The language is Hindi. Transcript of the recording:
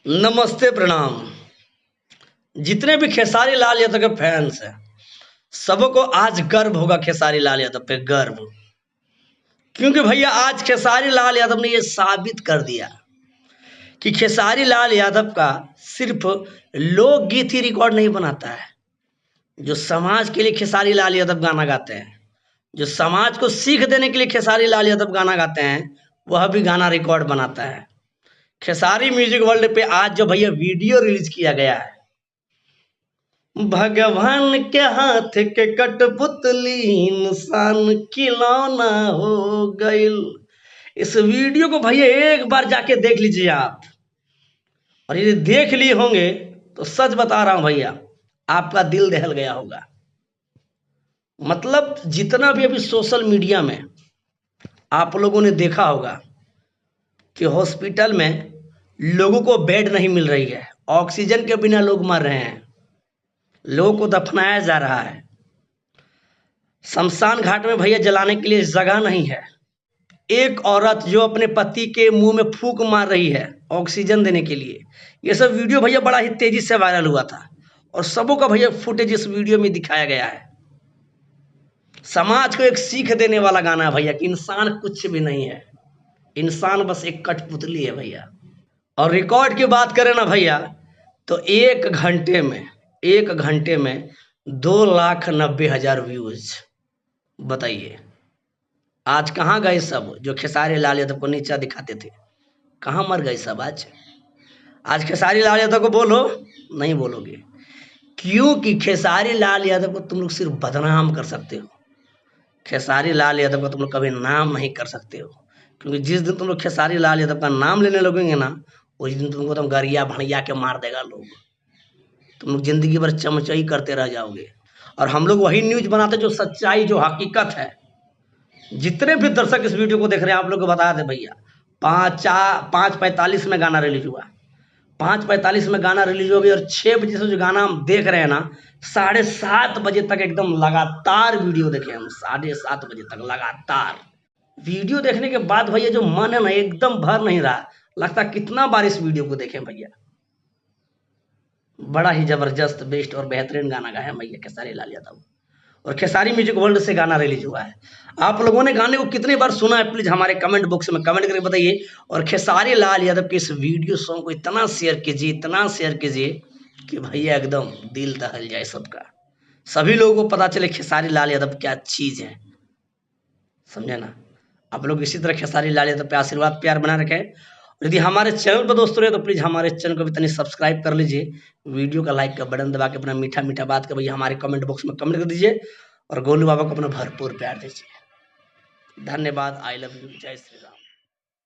नमस्ते प्रणाम। जितने भी खेसारी लाल यादव के फैंस हैं, सबको आज गर्व होगा खेसारी लाल यादव पे, गर्व। क्योंकि भैया आज खेसारी लाल यादव ने ये साबित कर दिया कि खेसारी लाल यादव का सिर्फ लोकगीत ही रिकॉर्ड नहीं बनाता है। जो समाज के लिए खेसारी लाल यादव गाना गाते हैं, जो समाज को सीख देने के लिए खेसारी लाल यादव गाना गाते हैं, वह भी गाना रिकॉर्ड बनाता है। खेसारी म्यूजिक वर्ल्ड पे आज जो भैया वीडियो रिलीज किया गया है, भगवान के हाथ के कठपुतली इंसान खिलौना हो गइल। इस वीडियो को भैया एक बार जाके देख लीजिए आप, और यदि देख लिए होंगे तो सच बता रहा हूं भैया, आपका दिल दहल गया होगा। मतलब जितना भी अभी सोशल मीडिया में आप लोगों ने देखा होगा कि हॉस्पिटल में लोगों को बेड नहीं मिल रही है, ऑक्सीजन के बिना लोग मर रहे हैं, लोगों को दफनाया जा रहा है, शमशान घाट में भैया जलाने के लिए जगह नहीं है, एक औरत जो अपने पति के मुंह में फूंक मार रही है ऑक्सीजन देने के लिए। ये सब वीडियो भैया बड़ा ही तेजी से वायरल हुआ था, और सबों का भैया फुटेज इस वीडियो में दिखाया गया है। समाज को एक सीख देने वाला गाना है भैया कि इंसान कुछ भी नहीं है, इंसान बस एक कठपुतली है भैया। और रिकॉर्ड की बात करें ना भैया, तो एक घंटे में 2,90,000 व्यूज। बताइए आज कहाँ गए सब जो खेसारी लाल यादव को नीचा दिखाते थे? कहाँ मर गए सब आज? आज खेसारी लाल यादव को बोलो, नहीं बोलोगे, क्योंकि खेसारी लाल यादव को तुम लोग सिर्फ बदनाम कर सकते हो। खेसारी लाल यादव का तुम लोग कभी नाम नहीं कर सकते हो, क्योंकि जिस दिन तुम लोग खेसारी लाल यादव का नाम लेने लगेंगे ना, उस दिन तुमको तुम गरिया भड़िया के मार देगा लोग। तुम लोग जिंदगी भर चमचाई करते रह जाओगे। और हम लोग वही न्यूज बनाते जो सच्चाई, जो हकीकत है। जितने भी दर्शक इस वीडियो को देख रहे हैं, आप लोग को बता दें भैया, 5:45 में गाना रिलीज हुआ, 5:45 में गाना रिलीज हो गया, और 6 बजे से जो गाना हम देख रहे हैं ना, 7:30 बजे तक एकदम लगातार वीडियो देखे हम, 7:30 बजे तक लगातार वीडियो देखने के बाद भैया जो मन है ना, एकदम भर नहीं रहा, लगता कितना बार इस वीडियो को देखें भैया। बड़ा ही जबरदस्त, बेस्ट और बेहतरीन गाना गाया भैया खेसारी लाल यादव, और खेसारी म्यूजिक वर्ल्ड से गाना रिलीज हुआ है। आप लोगों ने गाने को कितनी बार सुना है, प्लीज हमारे कमेंट बॉक्स में कमेंट करके बताइए। और खेसारी लाल यादव के इस वीडियो सॉन्ग को इतना शेयर कीजिए, इतना शेयर कीजिए कि भैया एकदम दिल दहल जाए सबका, सभी लोगों को पता चले खेसारी लाल यादव क्या चीज है। समझे ना? आप लोग इसी तरह खेसारी लाल यादव पे आशीर्वाद प्यार बना रखें। यदि हमारे चैनल पर दोस्तों रहे तो प्लीज हमारे चैनल को भी तनी सब्सक्राइब कर लीजिए, वीडियो का लाइक का बटन दबा के अपना मीठा मीठा बात का भैया हमारे कमेंट बॉक्स में कमेंट कर दीजिए, और गोलू बाबा को अपना भरपूर प्यार दीजिए। धन्यवाद। I love you. जय श्री राम।